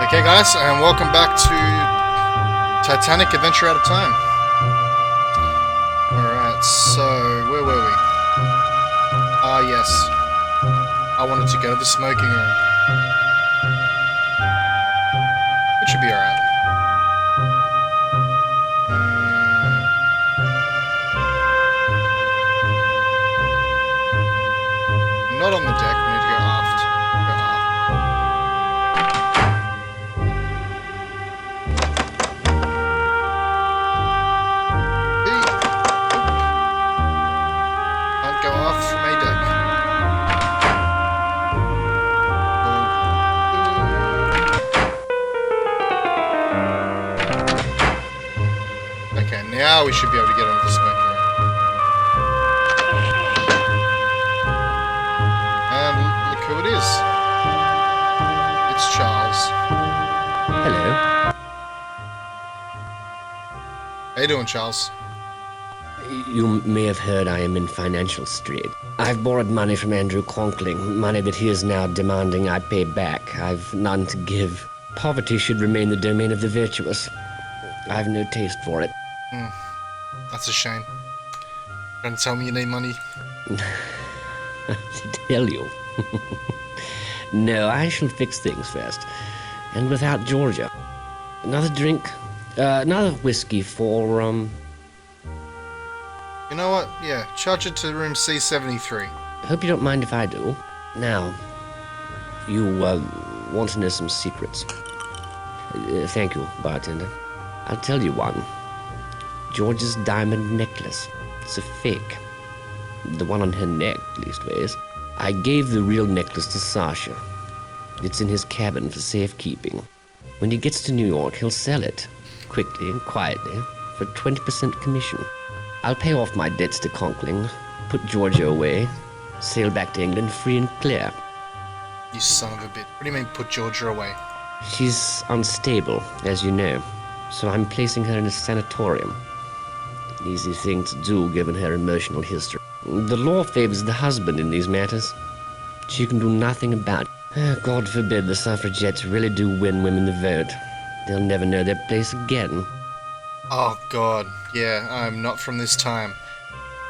Okay guys, and welcome back to Titanic Adventure Out of Time. Alright, so where were we? Yes. I wanted to go to the smoking room. Which should be alright. Not on the deck, we need to go aft. Go aft. Can't go aft from a deck. Okay, now we should be able to get onto the smoking room. And look who it is. It's Charles. Hello. How you doing, Charles? You may have heard I am in financial strait. I've borrowed money from Andrew Conkling, money that he is now demanding I pay back. I've none to give. Poverty should remain the domain of the virtuous. I've no taste for it. That's a shame. Trying to tell me you need money? To tell you. No, I shall fix things first. And without Georgia. Another drink? Another whiskey for, You know what? Yeah, charge it to room C73. Hope you don't mind if I do. Now, you, want to know some secrets. Thank you, bartender. I'll tell you one. George's diamond necklace. It's a fake. The one on her neck, leastways. I gave the real necklace to Sasha. It's in his cabin for safekeeping. When he gets to New York, he'll sell it, quickly and quietly, for 20% commission. I'll pay off my debts to Conkling, put Georgia away, sail back to England free and clear. You son of a bitch. What do you mean, put Georgia away? She's unstable, as you know, so I'm placing her in a sanatorium. An easy thing to do, given her emotional history. The law favors the husband in these matters. She can do nothing about it. God forbid the suffragettes really do win women the vote. They'll never know their place again. Oh god, yeah, I'm not from this time.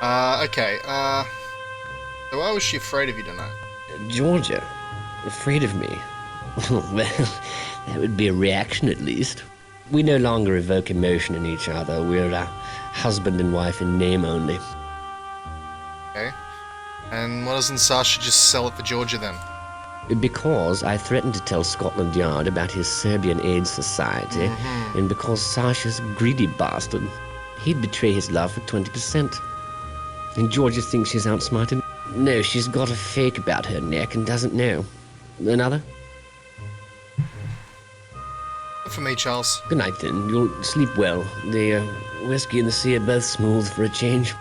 Okay, so why was she afraid of you tonight? Georgia? Afraid of me? Well, that would be a reaction at least. We no longer evoke emotion in each other. We're husband and wife in name only. Okay. And why doesn't Sasha just sell it for Georgia then? Because I threatened to tell Scotland Yard about his Serbian Aid Society, and because Sasha's a greedy bastard, he'd betray his love for 20%. And Georgia thinks she's outsmarted. No, she's got a fake about her neck and doesn't know. Another? Not for me, Charles. Good night then. You'll sleep well. The whiskey and the sea are both smooth for a change.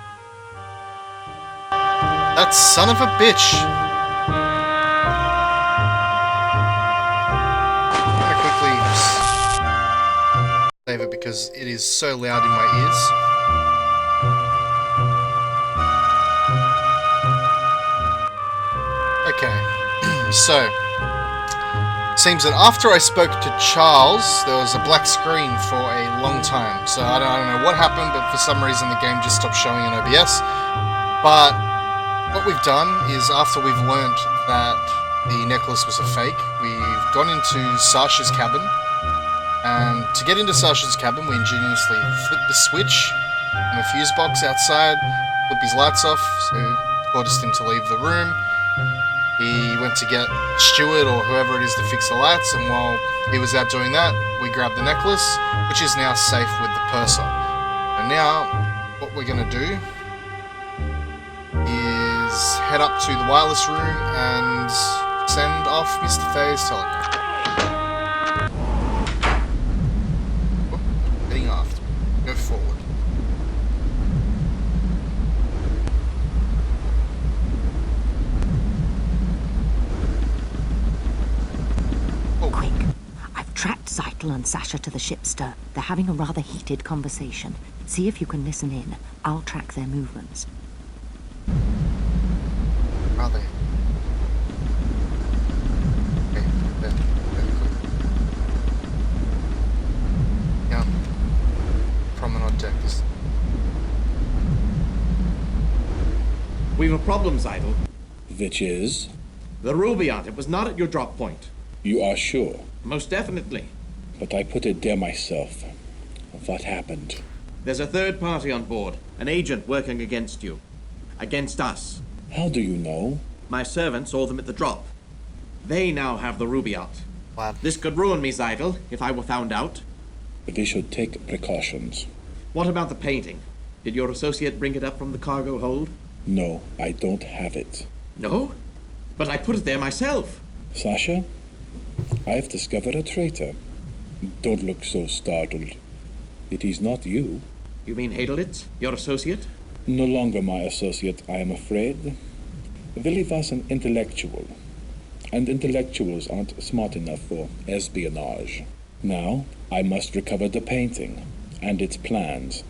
That son of a bitch! Save it because it is so loud in my ears. Okay, so seems that after I spoke to Charles, there was a black screen for a long time. So I don't know what happened, but for some reason the game just stopped showing in OBS. But what we've done is, after we've learnt that the necklace was a fake, we've gone into Sasha's cabin. And to get into Sasha's cabin, we ingeniously flipped the switch on the fuse box outside, flip his lights off, so forced him to leave the room. He went to get Stuart or whoever it is to fix the lights, and while he was out doing that, we grabbed the necklace, which is now safe with the purser. And now, what we're going to do is head up to the wireless room and send off Mr. Thay's telegram. Go forward. Oh. Quick! I've tracked Zeitel and Sasha to the ship's stern. They're having a rather heated conversation. See if you can listen in. I'll track their movements. Are they? Okay, then, quick. We've a problem, Seidel. Which is? The Rubaiyat, it was not at your drop point. You are sure? Most definitely. But I put it there myself. What happened? There's a third party on board, an agent working against you. Against us. How do you know? My servant saw them at the drop. They now have the Rubaiyat. Wow. This could ruin me, Seidel, if I were found out. We should take precautions. What about the painting? Did your associate bring it up from the cargo hold? No, I don't have it. No? But I put it there myself. Sasha, I've discovered a traitor. Don't look so startled. It is not you. You mean Hadelitz, your associate? No longer my associate, I am afraid. Willie was an intellectual. And intellectuals aren't smart enough for espionage. Now, I must recover the painting and its plans.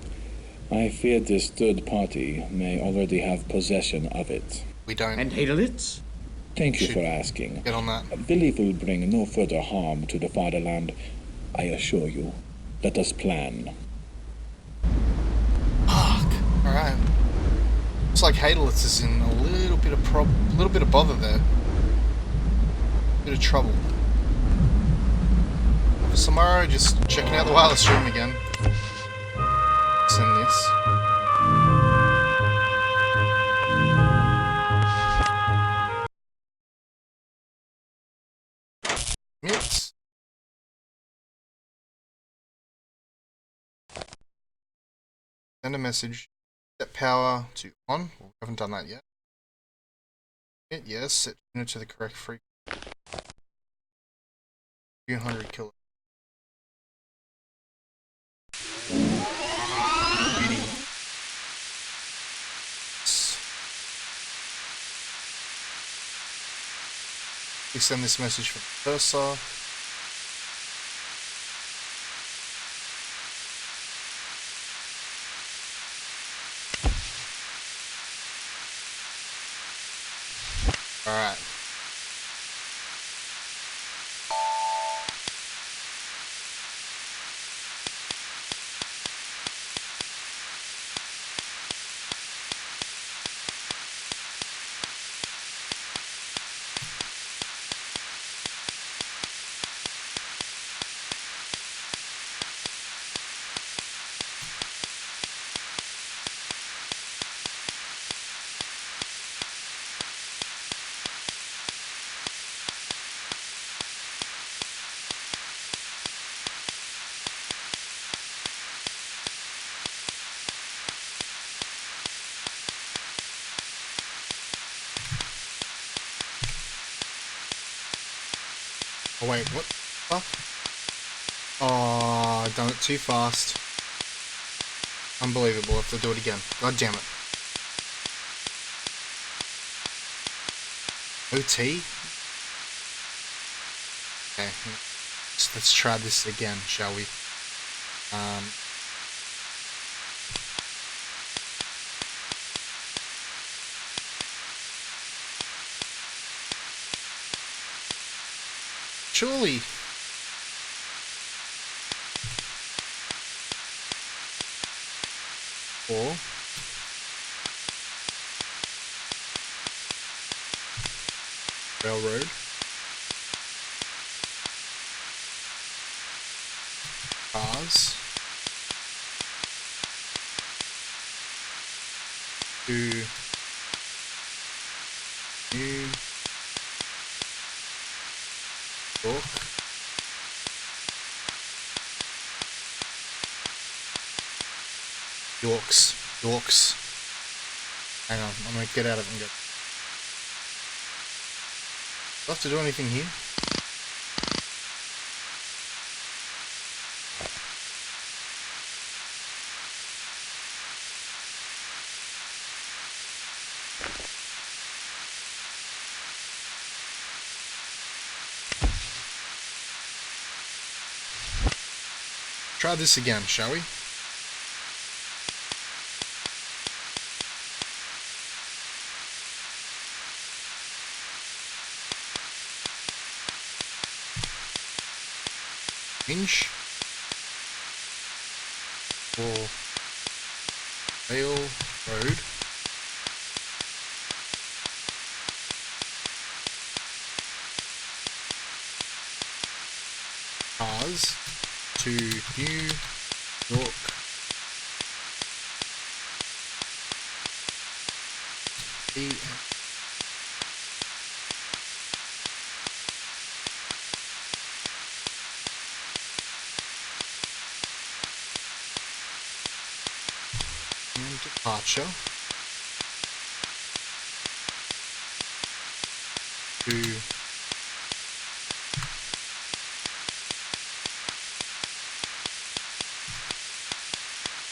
I fear this third party may already have possession of it. We don't. And Hadelitz? Thank you Should for asking. get on that. Billy will bring no further harm to the fatherland, I assure you. Let us plan. Fuck. Alright. Looks like Hadelitz is in a little bit of bother there. Bit of trouble. For tomorrow, just checking out the wireless room again. Send this. Minutes. Send a message. Set power to on. Well, we haven't done that yet. Yes, set unit to the correct frequency. 200 kilo. We send this message from the cursor. Alright. Oh wait, what the fuck? Oh, I've done it too fast. Unbelievable, I have to do it again. God damn it. OT? Okay, let's try this again, shall we? Surely. Or railroad. Cars. To New York. Yorks. Hang on, I'm gonna get out of it and go. Do I have to do anything here? Try this again, shall we? Inch for railroad. to New York. And departure to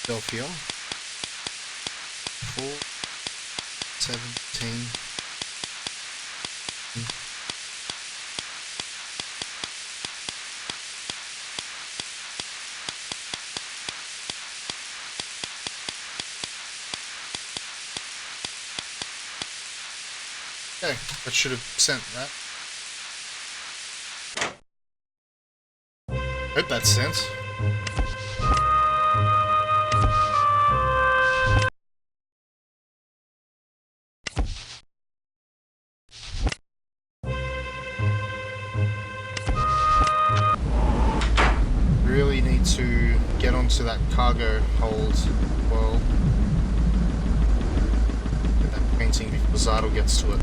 Philadelphia 4/17. Okay, that should have sent that. Hope that's sent. Really need to get onto that cargo hold well. Get that painting before Zardel gets to it.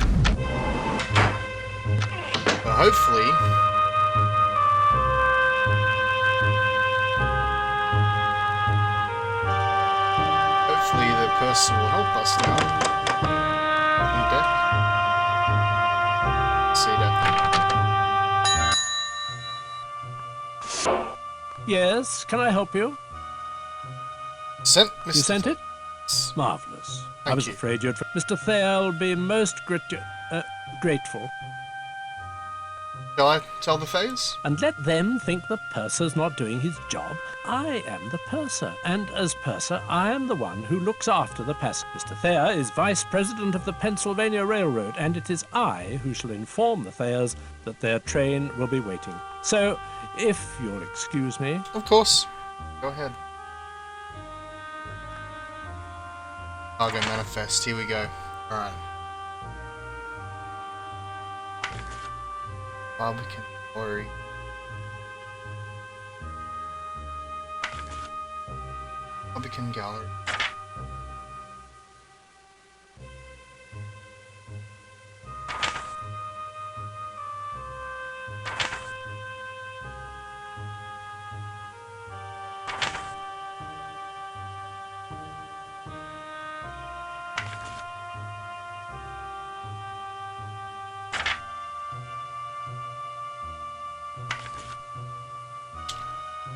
But hopefully the person will help us now. On deck. See that. Yes, can I help you? Sent, Mr. You sent it? Marvellous. I was afraid you'd... Mr. Thayer'll be most grateful. Shall I tell the Fays? And let them think the purser's not doing his job. I am the purser, and as purser, I am the one who looks after the passengers. Mr. Thayer is Vice President of the Pennsylvania Railroad, and it is I who shall inform the Thayers that their train will be waiting. So, if you'll excuse me... Of course. Go ahead. Cargo manifest. Here we go. Alright. Barbican Gallery. Barbican Gallery.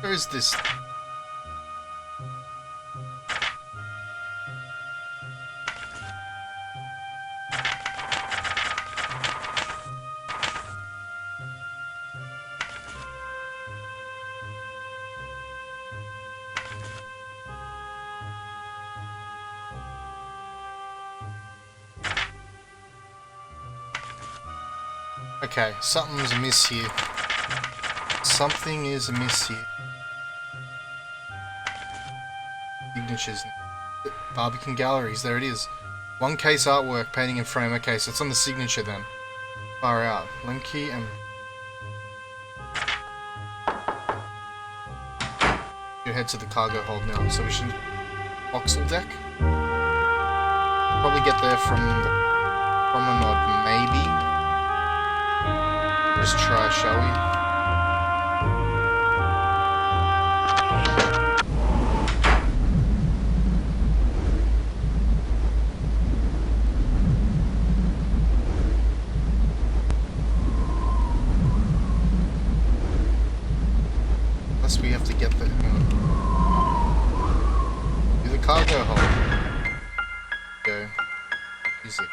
Where is this? Okay, something's amiss here. Something is amiss here. Signatures. Barbican Galleries, there it is. One case artwork, painting and frame. Okay, so it's on the signature then. Far out. Lemke and... You head to the cargo hold now, so we should... Vauxhall deck? Probably get there from the promenade, maybe? Just try, shall we? We have to get the do the cargo hold. Go. Use it.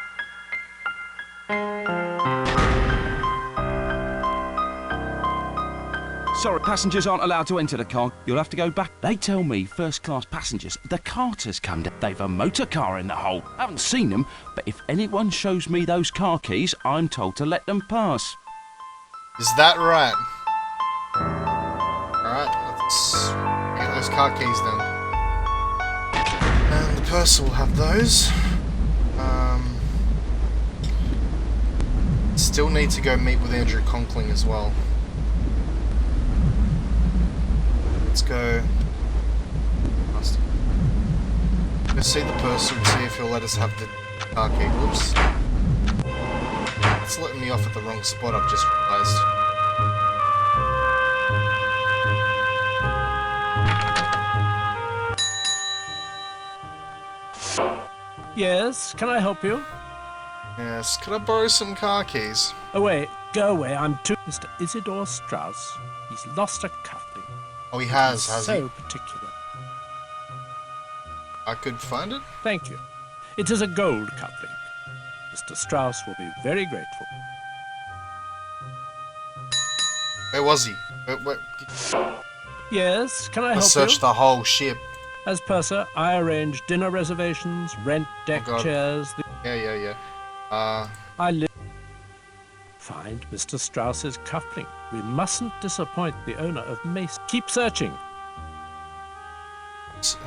Sorry, passengers aren't allowed to enter the car. You'll have to go back. They tell me first-class passengers, the carters come down. They've a motor car in the hold. I haven't seen them, but if anyone shows me those car keys, I'm told to let them pass. Is that right? Alright, let's get those car keys then. And the purser will have those. Still need to go meet with Andrew Conkling as well. let's go. Let's see the person, see if he'll let us have the car key. Whoops. It's letting me off at the wrong spot, I've just realised. Yes, can I help you? Yes, could I borrow some car keys? Away, go away, I'm too... Mr. Isidore Strauss, he's lost a cufflink. Oh, he has So he? particular. I could find it? Thank you. It is a gold cufflink. Mr. Strauss will be very grateful. Where was he? Where? Yes, can I I help searched you? the whole ship. As purser, I arrange dinner reservations, rent deck God. chairs. Yeah. I live. Find Mr. Strauss's cufflink. We mustn't disappoint the owner of Mace. Keep searching.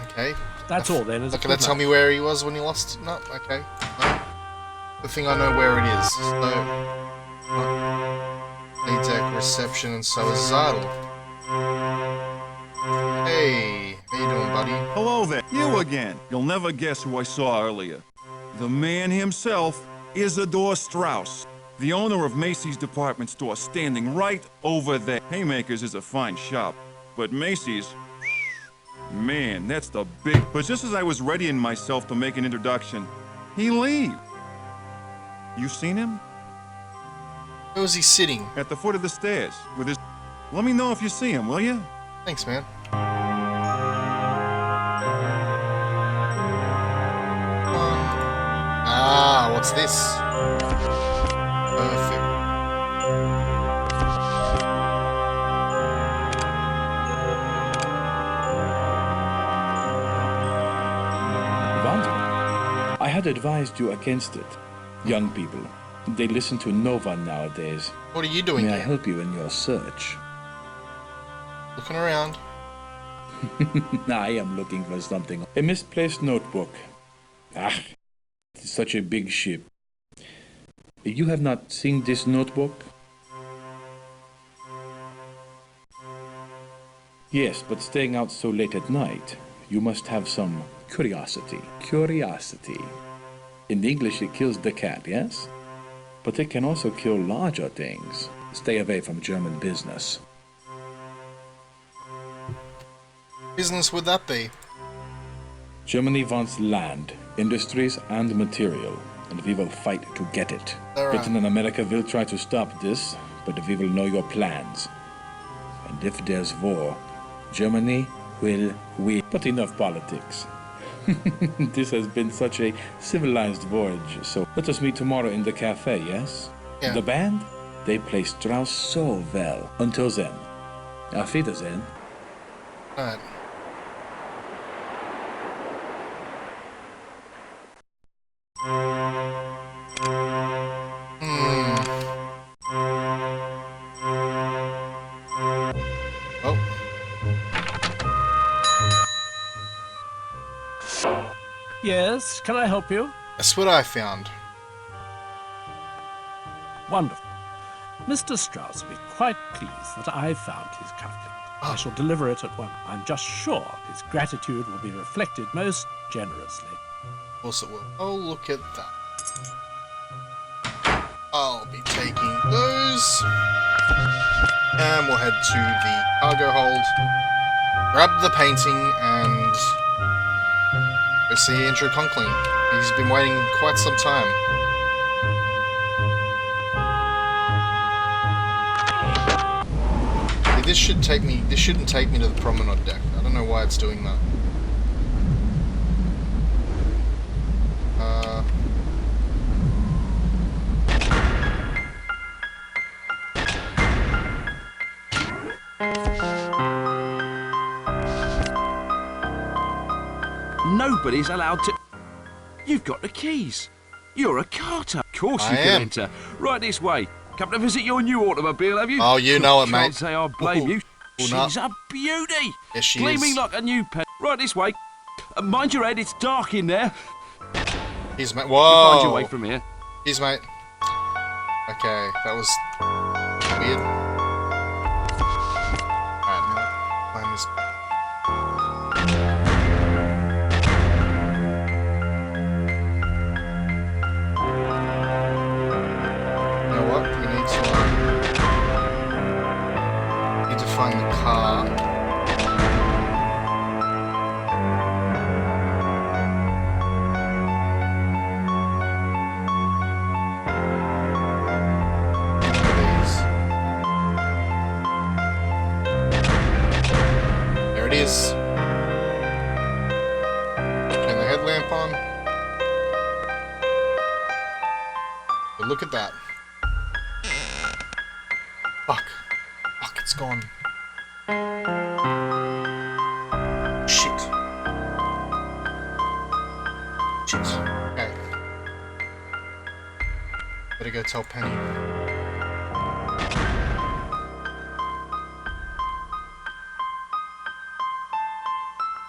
Okay. That's all then. Can that tell me where he was when he lost it? No, okay. No. Good thing I know where it is. So, deck, reception, and so is Zardel. Hey, how you doing, buddy? Hello there. You again. You'll never guess who I saw earlier. The man himself, Isidore Strauss, the owner of Macy's department store, standing right over there. Haymakers is a fine shop, but Macy's, man, that's the big... But just as I was readying myself to make an introduction, he leaves. You seen him? Where was he sitting? At the foot of the stairs, with his... Let me know if you see him, will you? Thanks, man. What's this? Perfect. Wanda, I had advised you against it. Young people, they listen to no one nowadays. What are you doing May I here? help you in your search? Looking around. I am looking for something. A misplaced notebook. Ah, it's such a big ship. You have not seen this notebook? Yes, but staying out so late at night, you must have some curiosity. Curiosity. In English, it kills the cat, yes? But it can also kill larger things. Stay away from German business. Business would that be? Germany wants land, industries, and material, and we will fight to get it. Alright. Britain and America will try to stop this, but we will know your plans. And if there's war, Germany will win. But enough politics. This has been such a civilized voyage, so let us meet tomorrow in the cafe, yes? Yeah. The band? They play Strauss so well. Until then. Auf Wiedersehen. Alright. Oh. Yes, can I help you? That's what I found. Wonderful. Mr. Strauss will be quite pleased that I found his cufflink. I shall deliver it at once. I'm just sure his gratitude will be reflected most generously. Of course it will. Oh, look at that. I'll be taking those. And we'll head to the cargo hold. Grab the painting and go see Andrew Conkling. He's been waiting quite some time. See, this shouldn't take me to the promenade deck. I don't know why it's doing that. Nobody's allowed to... You've got the keys. You're a carter. Of course you I can am. enter. Right this way. Come to visit your new automobile, have you? Oh, you know it, mate. Can't say I blame Ooh. you. Ooh, no. She's a beauty. Yes, she Gleaming is. like a new pen. Right this way. Mind your head, it's dark in there. He's mate. Find your Whoa. way from here. He's mate. Okay, that was weird. Alright, now find this find the car. There it is. Turn the headlamp on. But look at that. Fuck. Fuck, it's gone. Shit. Shit. Okay. Better go tell Penny.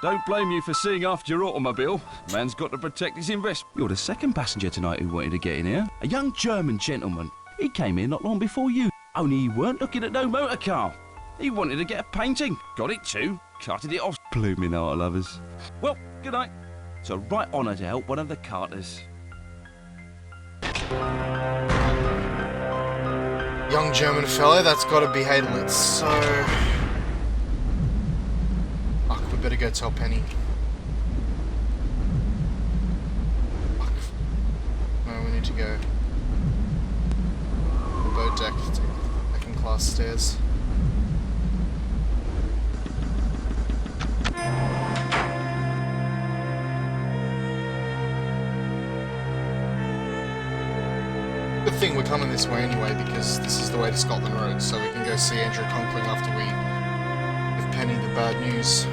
Don't blame you for seeing after your automobile. Man's got to protect his investment. You're the second passenger tonight who wanted to get in here. A young German gentleman. He came here not long before you. Only he weren't looking at no motor car. He wanted to get a painting. Got it too. Carted it off. Blooming art lovers. Well, good night. It's a right honour to help one of the carters. Young German fellow, that's gotta be Hayden. It's so... Fuck, we better go tell Penny. Fuck. No, we need to go. The boat deck, second class stairs. Good thing we're coming this way anyway, because this is the way to Scotland Road, so we can go see Andrew Conkling after we give Penny the bad news.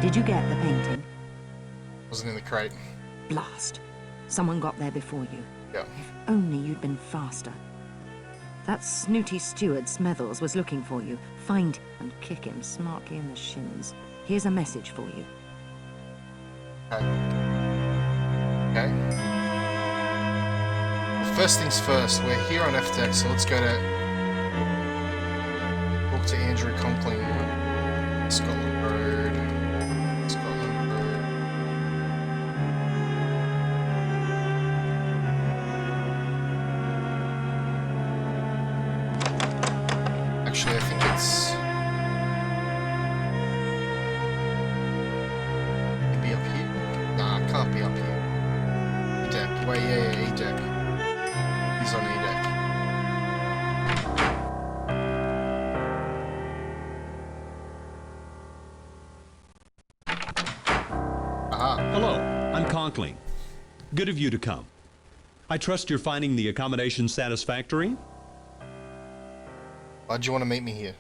Did you get the painting? Wasn't in the crate. Blast. Someone got there before you. Yeah. If only you'd been faster. That snooty steward Smethels was looking for you. Find him and kick him smartly in the shins. Here's a message for you. Okay. Okay. Well, first things first, we're here on F-Deck, so let's go to... talk to Andrew Conkling. Scotland Road. Scotland Road. Actually, I think it's... maybe up here? Nah, it can't be up here. E-deck. Wait, yeah, E-deck. He's on E-deck. Aha. Hello, I'm Conkling. Good of you to come. I trust you're finding the accommodation satisfactory? Why'd you want to meet me here?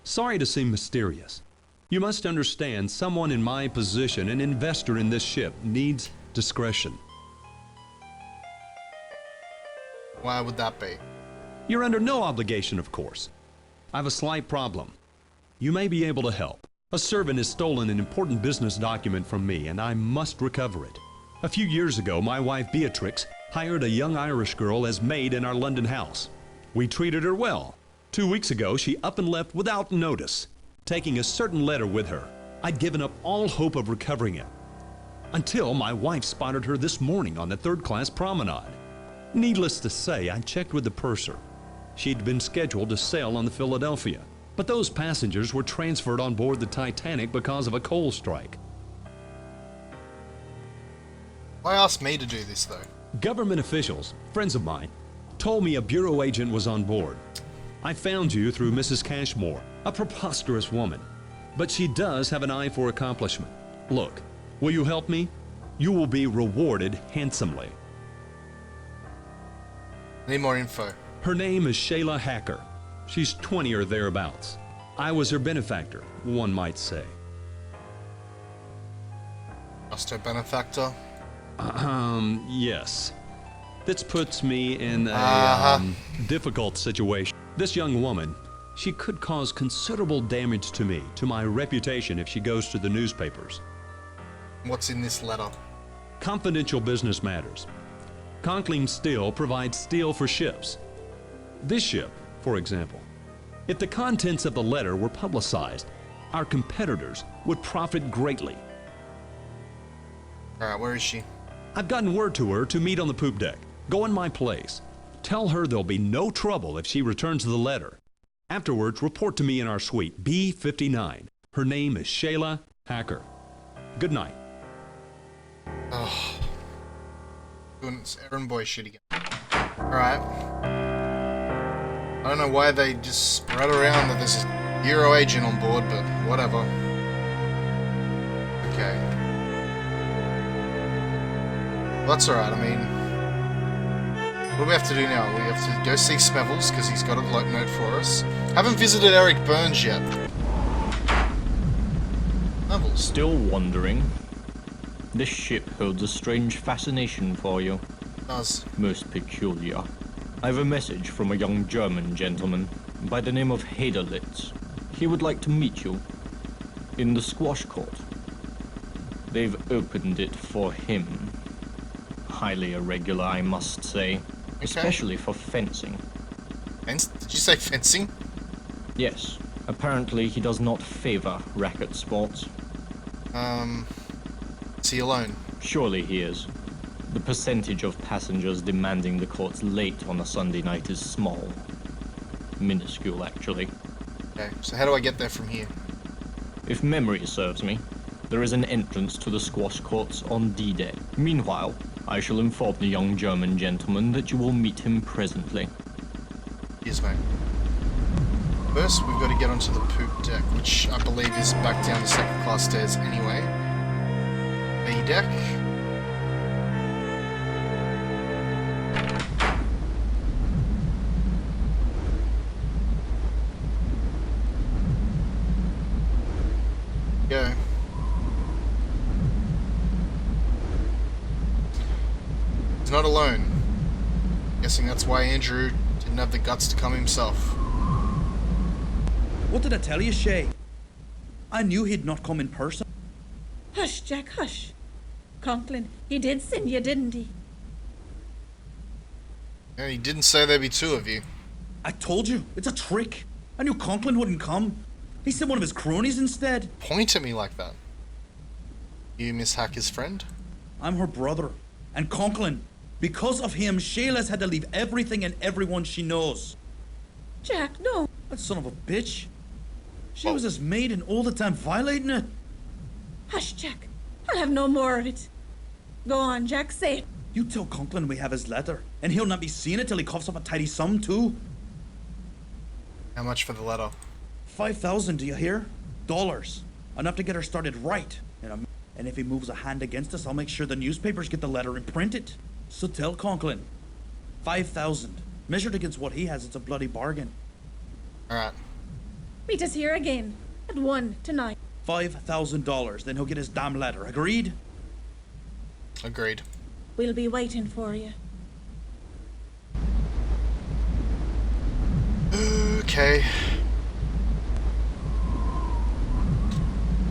Sorry to seem mysterious. You must understand, someone in my position, an investor in this ship, needs discretion. Why would that be? You're under no obligation, of course. I have a slight problem. You may be able to help. A servant has stolen an important business document from me, and I must recover it. A few years ago, my wife Beatrix hired a young Irish girl as maid in our London house. We treated her well. 2 weeks ago, she up and left without notice, taking a certain letter with her. I'd given up all hope of recovering it, until my wife spotted her this morning on the third-class promenade. Needless to say, I checked with the purser. She'd been scheduled to sail on the Philadelphia, but those passengers were transferred on board the Titanic because of a coal strike. Why ask me to do this, though? Government officials, friends of mine, told me a bureau agent was on board. I found you through Mrs. Cashmore, a preposterous woman, but she does have an eye for accomplishment. Look, will you help me? You will be rewarded handsomely. Need more info. Her name is Shayla Hacker. She's 20 or thereabouts. I was her benefactor, one might say. Just her benefactor? Yes. This puts me in a difficult situation. This young woman, she could cause considerable damage to me, to my reputation if she goes to the newspapers. What's in this letter? Confidential business matters. Conkling Steel provides steel for ships. This ship, for example. If the contents of the letter were publicized, our competitors would profit greatly. Alright, where is she? I've gotten word to her to meet on the poop deck. Go in my place. Tell her there'll be no trouble if she returns the letter. Afterwards, report to me in our suite, B59. Her name is Shayla Hacker. Good night. Oh. Doing this errand boy shit again. Alright. I don't know why they just spread around that there's a Euro agent on board, but whatever. Okay. Well, that's alright, I mean... What do we have to do now? We have to go see Smevels, because he's got a note for us. Haven't visited Eric Burns yet. Smevels. Still wondering? This ship holds a strange fascination for you. It does. Most peculiar. I have a message from a young German gentleman by the name of Haderlitz. He would like to meet you in the squash court. They've opened it for him. Highly irregular, I must say. Okay. Especially for fencing. Did you say fencing? Yes. Apparently he does not favor racket sports. Is he alone? Surely he is. The percentage of passengers demanding the courts late on a Sunday night is small. Minuscule, actually. Okay, so how do I get there from here? If memory serves me, there is an entrance to the squash courts on D-Day. Meanwhile, I shall inform the young German gentleman that you will meet him presently. Yes, mate. First, we've got to get onto the poop deck, which I believe is back down the second class stairs anyway. B deck. Go. He's not alone. Guessing that's why Andrew didn't have the guts to come himself. What did I tell you, Shay? I knew he'd not come in person. Hush, Jack, hush. Conklin, he did send you, didn't he? And he didn't say there'd be two of you. I told you, it's a trick. I knew Conklin wouldn't come. He sent one of his cronies instead. Point at me like that. You Miss Hacker's friend? I'm her brother. And Conklin, because of him, Shayla's had to leave everything and everyone she knows. Jack, no. That son of a bitch. She was his maid and all the time violating it. Hush, Jack. I'll have no more of it. Go on, Jack, say it. You tell Conklin we have his letter, and he'll not be seeing it till he coughs up a tidy sum, too. How much for the letter? 5,000, do you hear? Dollars. Enough to get her started right. And if he moves a hand against us, I'll make sure the newspapers get the letter and print it. So tell Conklin. 5,000. Measured against what he has, it's a bloody bargain. Alright. Meet us here again. At 1 tonight. $5,000, then he'll get his damn letter. Agreed? Agreed. We'll be waiting for you. Okay.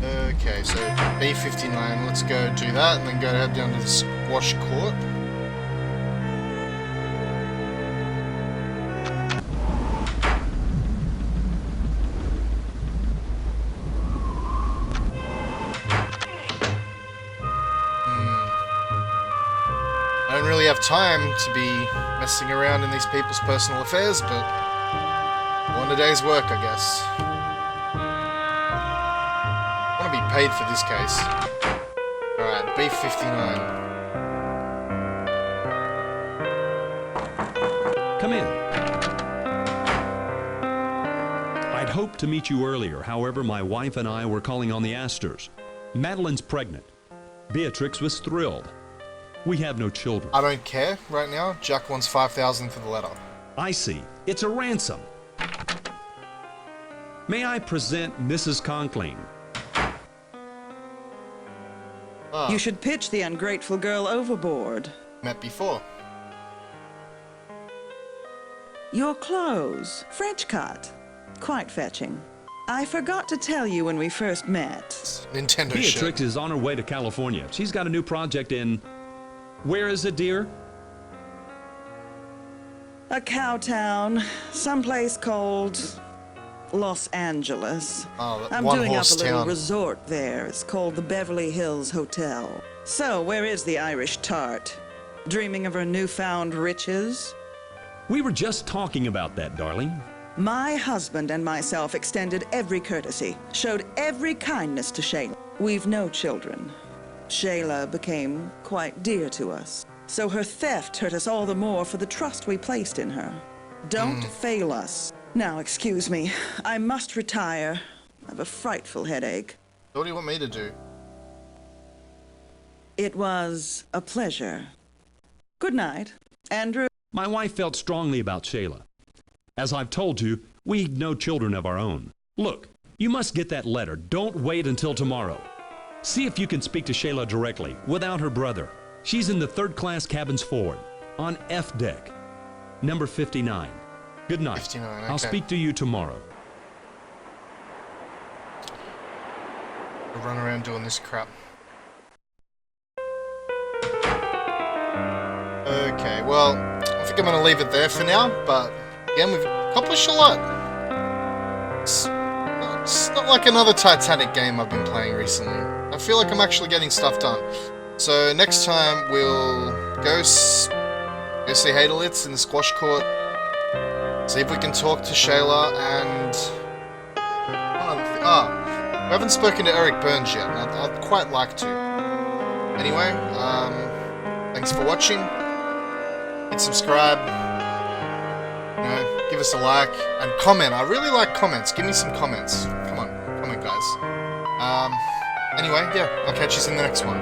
Okay, so B59, let's go do that and then go head down to the squash court. I don't really have time to be messing around in these people's personal affairs, but one a day's work, I guess. I want to be paid for this case. Alright, B59. Come in. I'd hoped to meet you earlier, however, my wife and I were calling on the Astors. Madeline's pregnant. Beatrix was thrilled. We have no children. I don't care right now. Jack wants 5,000 for the letter. I see. It's a ransom. May I present Mrs. Conkling? You should pitch the ungrateful girl overboard. Met before. Your clothes, French cut. Quite fetching. I forgot to tell you when we first met. Nintendo Beatrix shit. is on her way to California. She's got a new project in... Where is it, dear? A cow town, someplace called Los Angeles. Oh, that I'm doing up a one-horse little town. resort there. It's called the Beverly Hills Hotel. So, where is the Irish tart? Dreaming of her newfound riches? We were just talking about that, darling. My husband and myself extended every courtesy, showed every kindness to Shayla. We've no children. Shayla became quite dear to us. So her theft hurt us all the more for the trust we placed in her. Don't fail us. Now, excuse me. I must retire. I have a frightful headache. What do you want me to do? It was a pleasure. Good night, Andrew. My wife felt strongly about Shayla. As I've told you, we've no children of our own. Look, you must get that letter. Don't wait until tomorrow. See if you can speak to Shayla directly, without her brother. She's in the third-class cabins forward, on F deck, number 59. Good night. 59, I'll okay. speak to you tomorrow. Run around doing this crap. Okay, well, I think I'm going to leave it there for now, but again, we've accomplished a lot. It's not like another Titanic game I've been playing recently. I feel like I'm actually getting stuff done. So next time we'll go see Hadelitz in the squash court, see if we can talk to Shayla, and we haven't spoken to Eric Burns yet, and I'd quite like to. Anyway, thanks for watching. Hit subscribe, you know, give us a like, and comment. I really like comments. Give me some comments. Come on, guys. Anyway, yeah, I'll catch you in the next one.